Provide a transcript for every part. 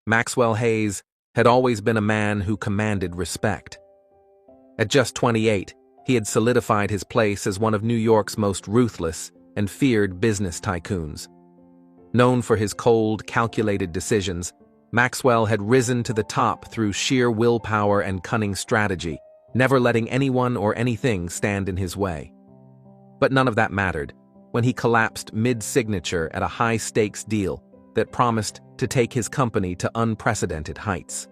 Maxwell Hayes had always been a man who commanded respect. At just 28, he had solidified his place as one of New York's most ruthless and feared business tycoons. Known for his cold, calculated decisions, Maxwell had risen to the top through sheer willpower and cunning strategy, never letting anyone or anything stand in his way. But none of that mattered when he collapsed mid-signature at a high-stakes deal that promised to take his company to unprecedented heights.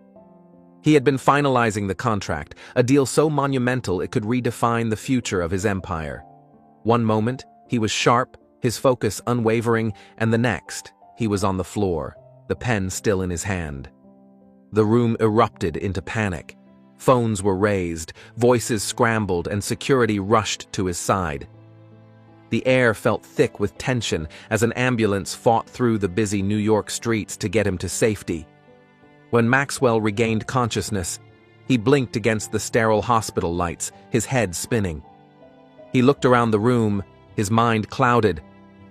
He had been finalizing the contract, a deal so monumental it could redefine the future of his empire. One moment, he was sharp, his focus unwavering, and the next, he was on the floor, the pen still in his hand. The room erupted into panic. Phones were raised, voices scrambled, and security rushed to his side. The air felt thick with tension as an ambulance fought through the busy New York streets to get him to safety. When Maxwell regained consciousness, he blinked against the sterile hospital lights, his head spinning. He looked around the room, his mind clouded,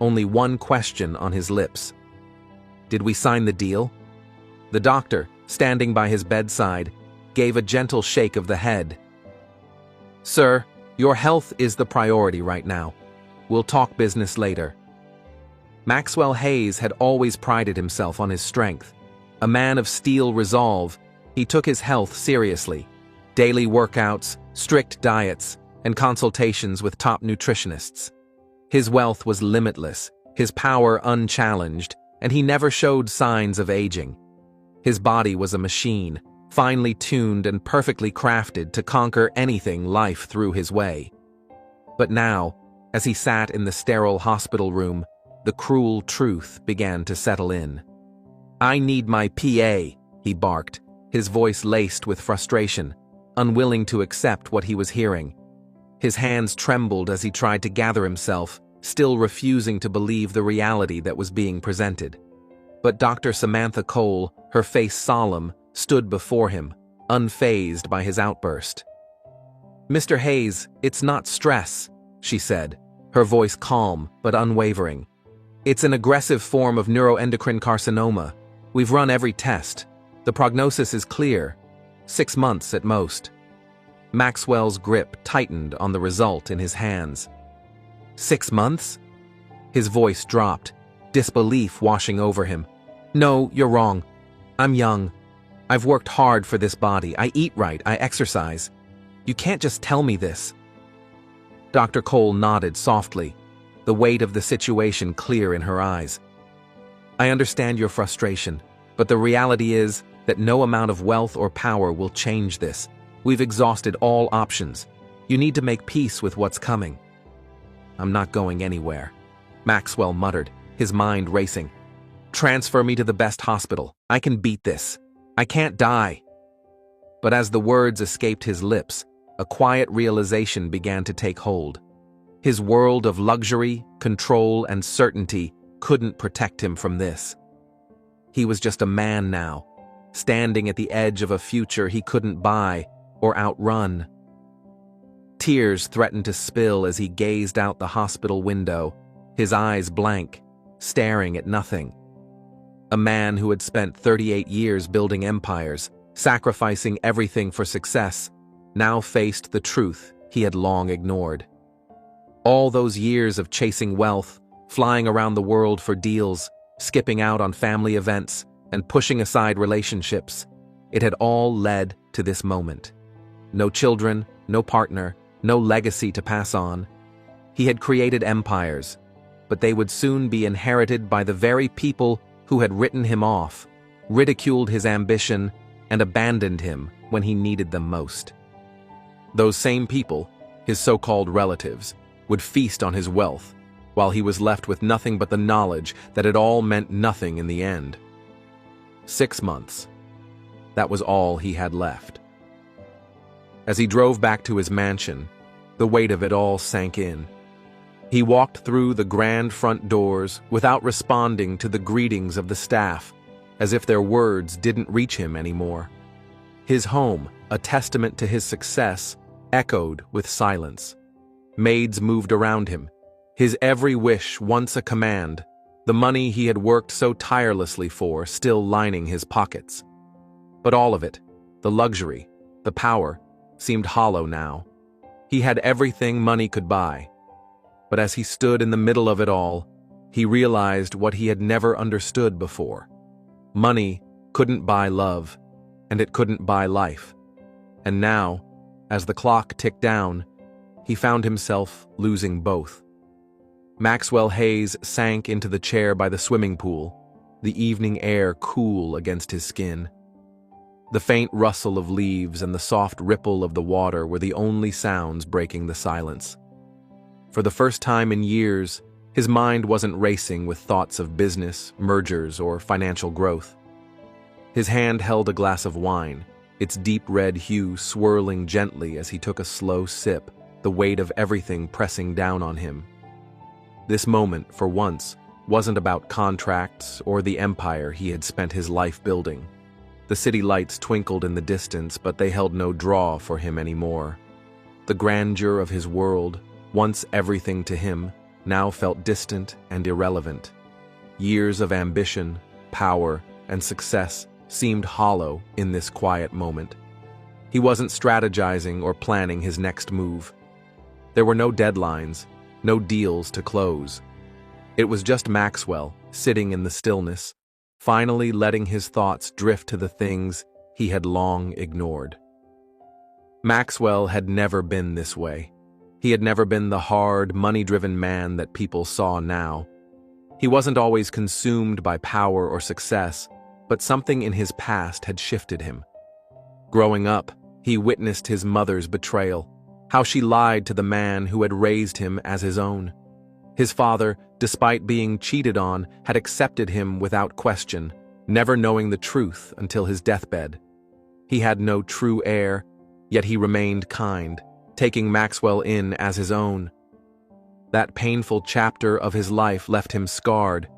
only one question on his lips. Did we sign the deal? The doctor, standing by his bedside, gave a gentle shake of the head. Sir, your health is the priority right now. We'll talk business later. Maxwell Hayes had always prided himself on his strength. A man of steel resolve, he took his health seriously. Daily workouts, strict diets, and consultations with top nutritionists. His wealth was limitless, his power unchallenged, and he never showed signs of aging. His body was a machine, finely tuned and perfectly crafted to conquer anything life threw his way. But now, as he sat in the sterile hospital room, the cruel truth began to settle in. I need my PA, he barked, his voice laced with frustration, unwilling to accept what he was hearing. His hands trembled as he tried to gather himself, still refusing to believe the reality that was being presented. But Dr. Samantha Cole, her face solemn, stood before him, unfazed by his outburst. Mr. Hayes, it's not stress, she said, her voice calm but unwavering. It's an aggressive form of neuroendocrine carcinoma. We've run every test. The prognosis is clear. 6 months at most. Maxwell's grip tightened on the result in his hands. 6 months? His voice dropped, disbelief washing over him. No, you're wrong. I'm young. I've worked hard for this body. I eat right. I exercise. You can't just tell me this. Dr. Cole nodded softly, the weight of the situation clear in her eyes. I understand your frustration, but the reality is that no amount of wealth or power will change this. We've exhausted all options. You need to make peace with what's coming. I'm not going anywhere, Maxwell muttered, his mind racing. Transfer me to the best hospital. I can beat this. I can't die. But as the words escaped his lips, a quiet realization began to take hold. His world of luxury, control, and certainty couldn't protect him from this. He was just a man now, standing at the edge of a future he couldn't buy or outrun. Tears threatened to spill as he gazed out the hospital window, his eyes blank, staring at nothing. A man who had spent 38 years building empires, sacrificing everything for success, now faced the truth he had long ignored. All those years of chasing wealth, flying around the world for deals, skipping out on family events, and pushing aside relationships, it had all led to this moment. No children, no partner, no legacy to pass on. He had created empires, but they would soon be inherited by the very people who had written him off, ridiculed his ambition, and abandoned him when he needed them most. Those same people, his so-called relatives, would feast on his wealth, while he was left with nothing but the knowledge that it all meant nothing in the end. 6 months. That was all he had left. As he drove back to his mansion, the weight of it all sank in. He walked through the grand front doors without responding to the greetings of the staff, as if their words didn't reach him anymore. His home, a testament to his success, echoed with silence. Maids moved around him, his every wish once a command, the money he had worked so tirelessly for still lining his pockets. But all of it, the luxury, the power, seemed hollow now. He had everything money could buy. But as he stood in the middle of it all, he realized what he had never understood before. Money couldn't buy love, and it couldn't buy life. And now, as the clock ticked down, he found himself losing both. Maxwell Hayes sank into the chair by the swimming pool, the evening air cool against his skin. The faint rustle of leaves and the soft ripple of the water were the only sounds breaking the silence. For the first time in years, his mind wasn't racing with thoughts of business, mergers, or financial growth. His hand held a glass of wine, its deep red hue swirling gently as he took a slow sip, the weight of everything pressing down on him. This moment, for once, wasn't about contracts or the empire he had spent his life building. The city lights twinkled in the distance, but they held no draw for him anymore. The grandeur of his world, once everything to him, now felt distant and irrelevant. Years of ambition, power, and success seemed hollow in this quiet moment. He wasn't strategizing or planning his next move. There were no deadlines, no deals to close. It was just Maxwell, sitting in the stillness, finally letting his thoughts drift to the things he had long ignored. Maxwell had never been this way. He had never been the hard, money-driven man that people saw now. He wasn't always consumed by power or success, but something in his past had shifted him. Growing up, he witnessed his mother's betrayal, how she lied to the man who had raised him as his own. His father, despite being cheated on, had accepted him without question, never knowing the truth until his deathbed. He had no true heir, yet he remained kind, taking Maxwell in as his own. That painful chapter of his life left him scarred.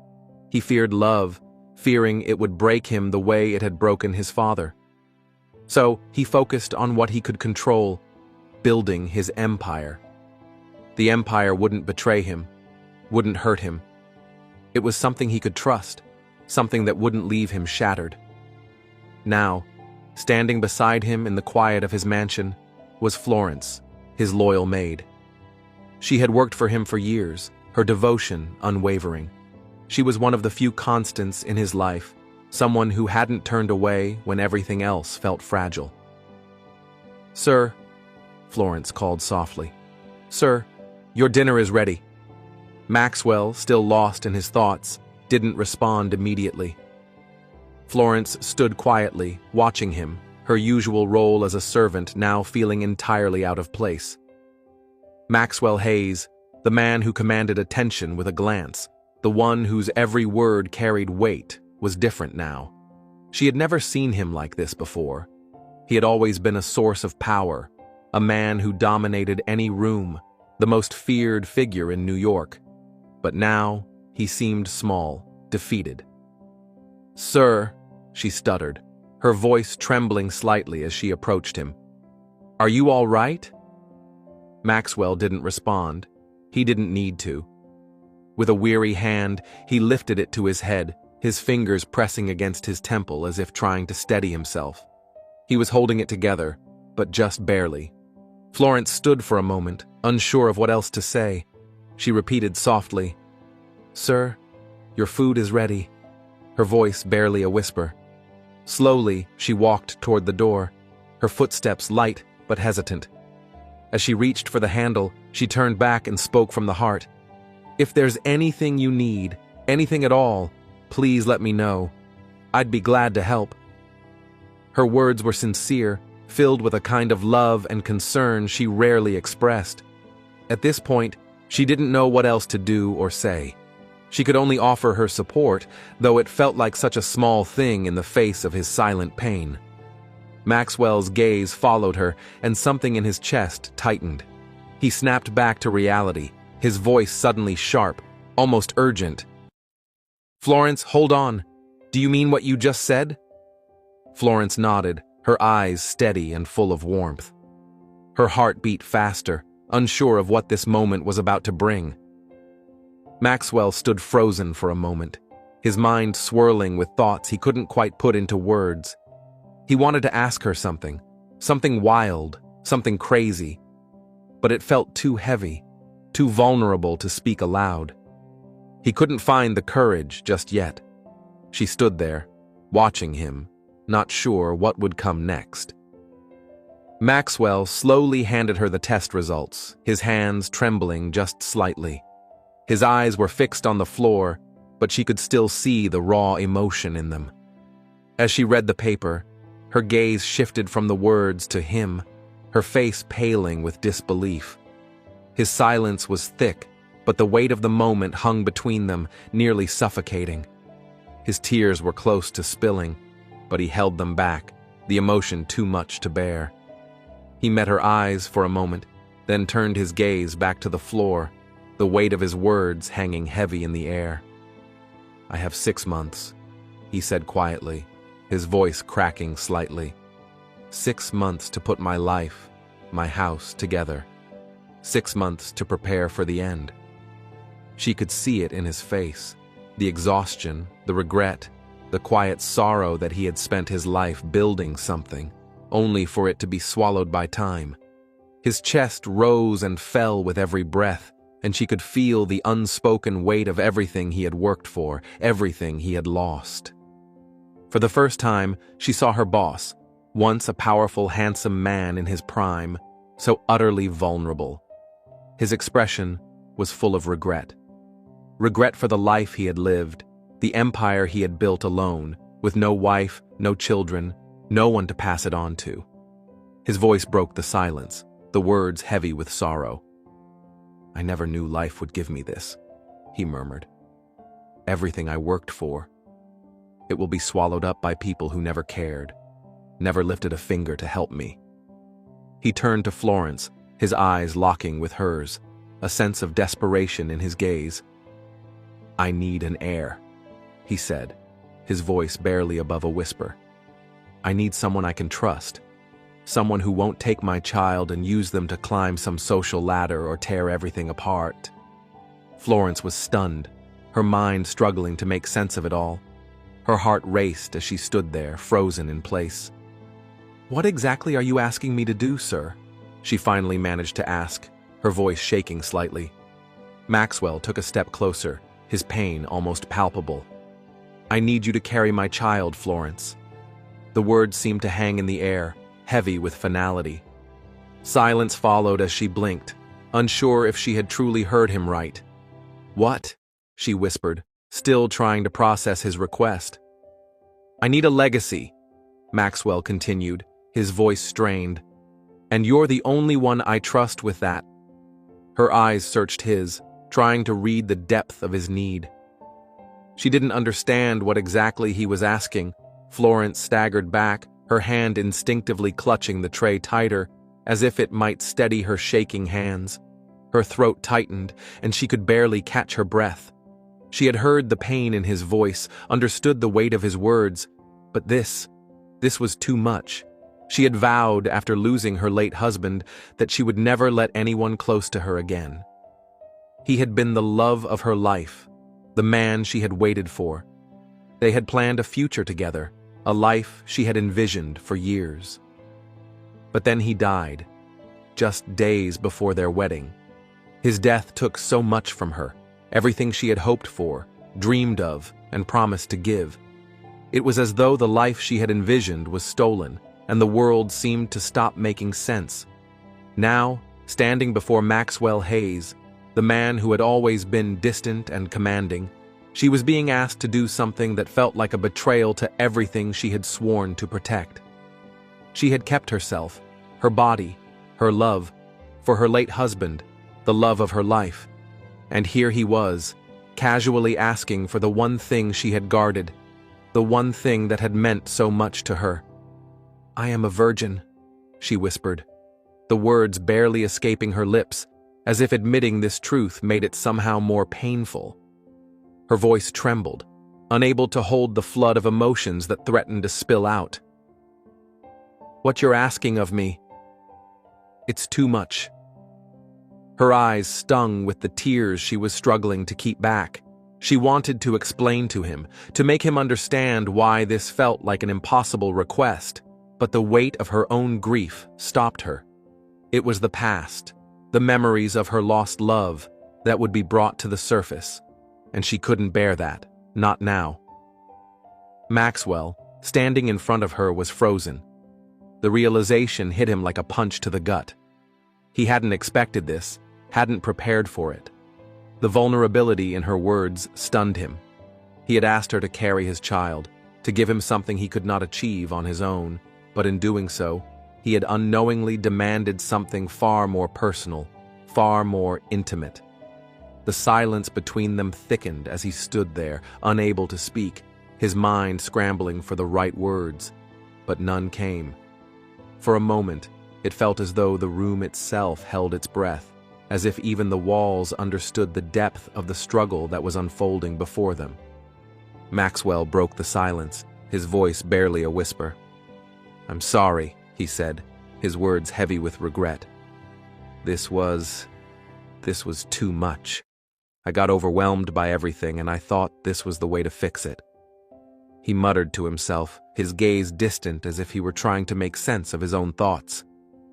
He feared love, fearing it would break him the way it had broken his father. So he focused on what he could control, building his empire. The empire wouldn't betray him, wouldn't hurt him. It was something he could trust, something that wouldn't leave him shattered. Now, standing beside him in the quiet of his mansion, was Florence, his loyal maid. She had worked for him for years, her devotion unwavering. She was one of the few constants in his life, someone who hadn't turned away when everything else felt fragile. "Sir," Florence called softly. "Sir, your dinner is ready." Maxwell, still lost in his thoughts, didn't respond immediately. Florence stood quietly, watching him, her usual role as a servant now feeling entirely out of place. Maxwell Hayes, the man who commanded attention with a glance, the one whose every word carried weight, was different now. She had never seen him like this before. He had always been a source of power, a man who dominated any room, the most feared figure in New York. But now, he seemed small, defeated. "Sir," she stuttered, her voice trembling slightly as she approached him. "Are you all right?" Maxwell didn't respond. He didn't need to. With a weary hand, he lifted it to his head, his fingers pressing against his temple as if trying to steady himself. He was holding it together, but just barely. Florence stood for a moment, unsure of what else to say. She repeated softly, "Sir, your food is ready," her voice barely a whisper. Slowly, she walked toward the door, her footsteps light but hesitant. As she reached for the handle, she turned back and spoke from the heart. "If there's anything you need, anything at all, please let me know. I'd be glad to help." Her words were sincere, filled with a kind of love and concern she rarely expressed. At this point, she didn't know what else to do or say. She could only offer her support, though it felt like such a small thing in the face of his silent pain. Maxwell's gaze followed her, and something in his chest tightened. He snapped back to reality, his voice suddenly sharp, almost urgent. "Florence, hold on. Do you mean what you just said?" Florence nodded, her eyes steady and full of warmth. Her heart beat faster, unsure of what this moment was about to bring. Maxwell stood frozen for a moment, his mind swirling with thoughts he couldn't quite put into words. He wanted to ask her something wild, something crazy, but it felt too heavy, too vulnerable to speak aloud. He couldn't find the courage just yet. She stood there, watching him, not sure what would come next. Maxwell slowly handed her the test results, his hands trembling just slightly. His eyes were fixed on the floor, but she could still see the raw emotion in them. As she read the paper, her gaze shifted from the words to him, her face paling with disbelief. His silence was thick, but the weight of the moment hung between them, nearly suffocating. His tears were close to spilling, but he held them back, the emotion too much to bear. He met her eyes for a moment, then turned his gaze back to the floor, the weight of his words hanging heavy in the air. "I have 6 months," he said quietly, his voice cracking slightly. 6 months to put my life, my house together. 6 months to prepare for the end. She could see it in his face, the exhaustion, the regret, the quiet sorrow that he had spent his life building something, only for it to be swallowed by time. His chest rose and fell with every breath, and she could feel the unspoken weight of everything he had worked for, everything he had lost. For the first time, she saw her boss, once a powerful, handsome man in his prime, so utterly vulnerable. His expression was full of regret. Regret for the life he had lived, the empire he had built alone, with no wife, no children, no one to pass it on to. His voice broke the silence, the words heavy with sorrow. "I never knew life would give me this," he murmured. "Everything I worked for. It will be swallowed up by people who never cared, never lifted a finger to help me." He turned to Florence, his eyes locking with hers, a sense of desperation in his gaze. "I need an heir," he said, his voice barely above a whisper. "I need someone I can trust. Someone who won't take my child and use them to climb some social ladder or tear everything apart." Florence was stunned, her mind struggling to make sense of it all. Her heart raced as she stood there, frozen in place. "What exactly are you asking me to do, sir?" she finally managed to ask, her voice shaking slightly. Maxwell took a step closer, his pain almost palpable. "I need you to carry my child, Florence." The words seemed to hang in the air, heavy with finality. Silence followed as she blinked, unsure if she had truly heard him right. "What?" she whispered, still trying to process his request. "I need a legacy," Maxwell continued, his voice strained. "And you're the only one I trust with that." Her eyes searched his, trying to read the depth of his need. She didn't understand what exactly he was asking. Florence staggered back, her hand instinctively clutching the tray tighter, as if it might steady her shaking hands. Her throat tightened, and she could barely catch her breath. She had heard the pain in his voice, understood the weight of his words, but this was too much. She had vowed, after losing her late husband, that she would never let anyone close to her again. He had been the love of her life, the man she had waited for. They had planned a future together, a life she had envisioned for years. But then he died, just days before their wedding. His death took so much from her, everything she had hoped for, dreamed of, and promised to give. It was as though the life she had envisioned was stolen, and the world seemed to stop making sense. Now, standing before Maxwell Hayes, the man who had always been distant and commanding, she was being asked to do something that felt like a betrayal to everything she had sworn to protect. She had kept herself, her body, her love, for her late husband, the love of her life. And here he was, casually asking for the one thing she had guarded, the one thing that had meant so much to her. "I am a virgin," she whispered, the words barely escaping her lips, as if admitting this truth made it somehow more painful. Her voice trembled, unable to hold the flood of emotions that threatened to spill out. "What you're asking of me, it's too much." Her eyes stung with the tears she was struggling to keep back. She wanted to explain to him, to make him understand why this felt like an impossible request, but the weight of her own grief stopped her. It was the past, the memories of her lost love, that would be brought to the surface, and she couldn't bear that, not now. Maxwell, standing in front of her, was frozen. The realization hit him like a punch to the gut. He hadn't expected this, hadn't prepared for it. The vulnerability in her words stunned him. He had asked her to carry his child, to give him something he could not achieve on his own, but in doing so, he had unknowingly demanded something far more personal, far more intimate. The silence between them thickened as he stood there, unable to speak, his mind scrambling for the right words, but none came. For a moment, it felt as though the room itself held its breath, as if even the walls understood the depth of the struggle that was unfolding before them. Maxwell broke the silence, his voice barely a whisper. "I'm sorry," he said, his words heavy with regret. This was too much. I got overwhelmed by everything, and I thought this was the way to fix it." He muttered to himself, his gaze distant as if he were trying to make sense of his own thoughts.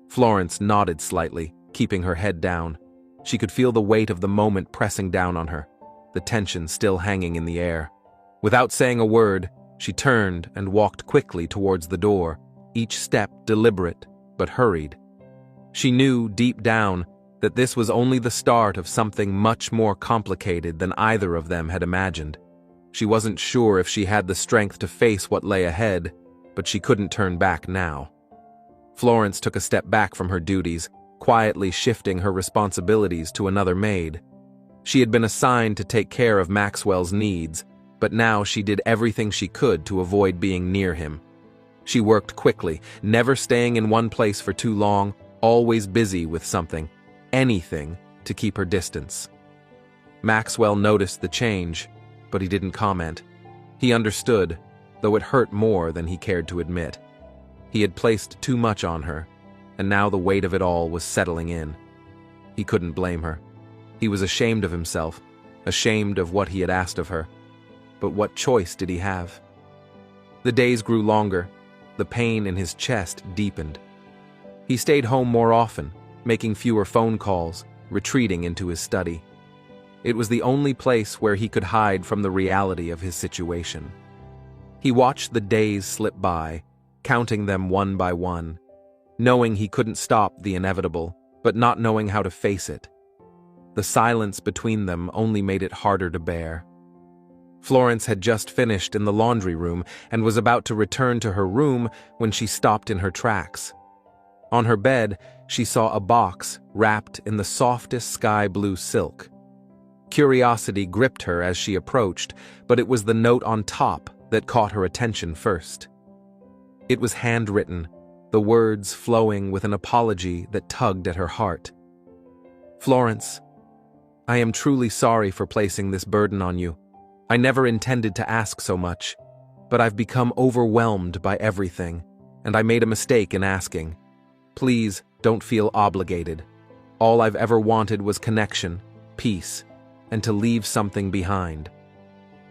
Florence nodded slightly, keeping her head down. She could feel the weight of the moment pressing down on her, the tension still hanging in the air. Without saying a word, she turned and walked quickly towards the door, each step deliberate but hurried. She knew deep down that this was only the start of something much more complicated than either of them had imagined. She wasn't sure if she had the strength to face what lay ahead, but she couldn't turn back now. Florence took a step back from her duties, quietly shifting her responsibilities to another maid. She had been assigned to take care of Maxwell's needs, but now she did everything she could to avoid being near him. She worked quickly, never staying in one place for too long, always busy with something, anything, to keep her distance. Maxwell noticed the change, but he didn't comment. He understood, though it hurt more than he cared to admit. He had placed too much on her, and now the weight of it all was settling in. He couldn't blame her. He was ashamed of himself, ashamed of what he had asked of her. But what choice did he have? The days grew longer. The pain in his chest deepened. He stayed home more often, making fewer phone calls, retreating into his study. It was the only place where he could hide from the reality of his situation. He watched the days slip by, counting them one by one, knowing he couldn't stop the inevitable, but not knowing how to face it. The silence between them only made it harder to bear. Florence had just finished in the laundry room and was about to return to her room when she stopped in her tracks. On her bed, she saw a box wrapped in the softest sky blue silk. Curiosity gripped her as she approached, but it was the note on top that caught her attention first. It was handwritten, the words flowing with an apology that tugged at her heart. "Florence, I am truly sorry for placing this burden on you. I never intended to ask so much, but I've become overwhelmed by everything, and I made a mistake in asking. Please don't feel obligated. All I've ever wanted was connection, peace, and to leave something behind.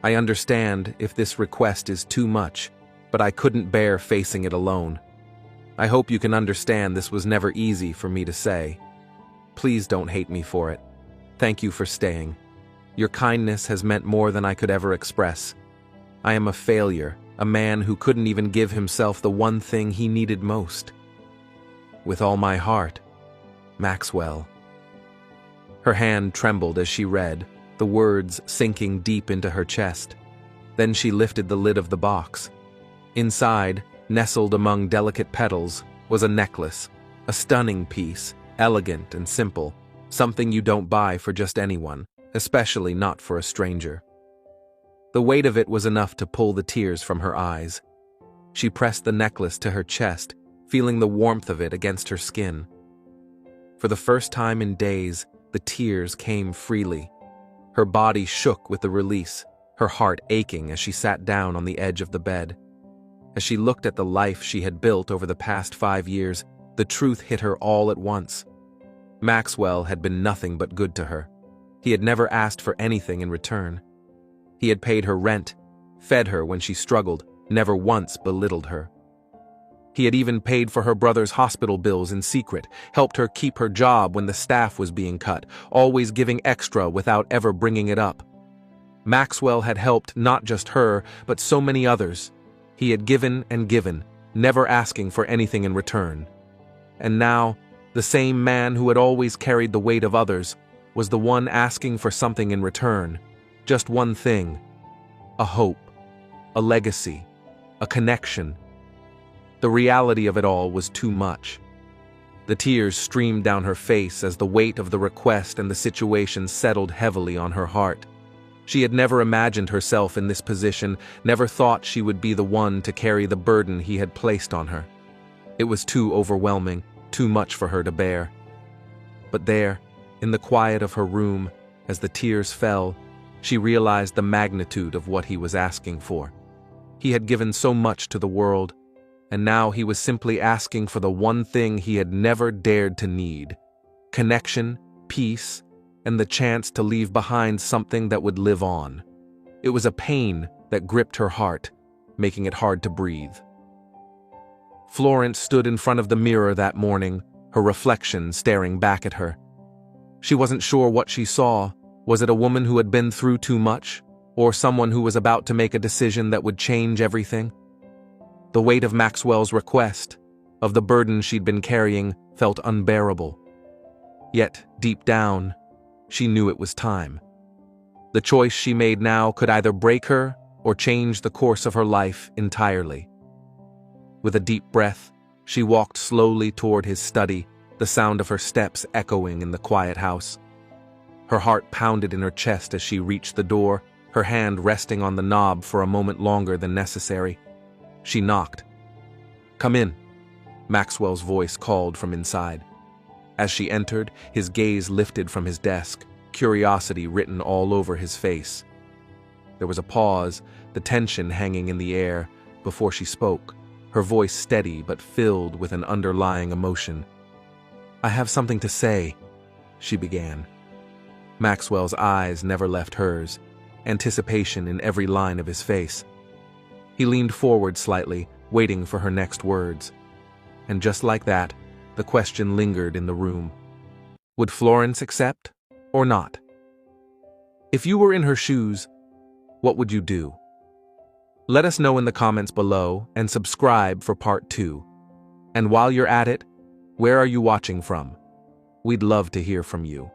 I understand if this request is too much, but I couldn't bear facing it alone. I hope you can understand this was never easy for me to say. Please don't hate me for it. Thank you for staying. Your kindness has meant more than I could ever express. I am a failure, a man who couldn't even give himself the one thing he needed most. With all my heart, Maxwell." Her hand trembled as she read, the words sinking deep into her chest. Then she lifted the lid of the box. Inside, nestled among delicate petals, was a necklace, a stunning piece, elegant and simple, something you don't buy for just anyone, especially not for a stranger. The weight of it was enough to pull the tears from her eyes. She pressed the necklace to her chest, feeling the warmth of it against her skin. For the first time in days, the tears came freely. Her body shook with the release, her heart aching as she sat down on the edge of the bed. As she looked at the life she had built over the past 5 years, the truth hit her all at once. Maxwell had been nothing but good to her. He had never asked for anything in return. He had paid her rent, fed her when she struggled, never once belittled her. He had even paid for her brother's hospital bills in secret, helped her keep her job when the staff was being cut, always giving extra without ever bringing it up. Maxwell had helped not just her, but so many others. He had given and given, never asking for anything in return. And now, the same man who had always carried the weight of others was the one asking for something in return. Just one thing: a hope, a legacy, a connection. The reality of it all was too much. The tears streamed down her face as the weight of the request and the situation settled heavily on her heart. She had never imagined herself in this position, never thought she would be the one to carry the burden he had placed on her. It was too overwhelming, too much for her to bear. But there, in the quiet of her room, as the tears fell, she realized the magnitude of what he was asking for. He had given so much to the world, and now he was simply asking for the one thing he had never dared to need: connection, peace, and the chance to leave behind something that would live on. It was a pain that gripped her heart, making it hard to breathe. Florence stood in front of the mirror that morning, her reflection staring back at her. She wasn't sure what she saw. Was it a woman who had been through too much, or someone who was about to make a decision that would change everything? The weight of Maxwell's request, of the burden she'd been carrying, felt unbearable. Yet, deep down, she knew it was time. The choice she made now could either break her or change the course of her life entirely. With a deep breath, she walked slowly toward his study, the sound of her steps echoing in the quiet house. Her heart pounded in her chest as she reached the door, her hand resting on the knob for a moment longer than necessary. She knocked. "Come in," Maxwell's voice called from inside. As she entered, his gaze lifted from his desk, curiosity written all over his face. There was a pause, the tension hanging in the air, before she spoke, her voice steady but filled with an underlying emotion. "I have something to say," she began. Maxwell's eyes never left hers, anticipation in every line of his face. He leaned forward slightly, waiting for her next words. And just like that, the question lingered in the room. Would Florence accept or not? If you were in her shoes, what would you do? Let us know in the comments below and subscribe for part 2. And while you're at it, where are you watching from? We'd love to hear from you.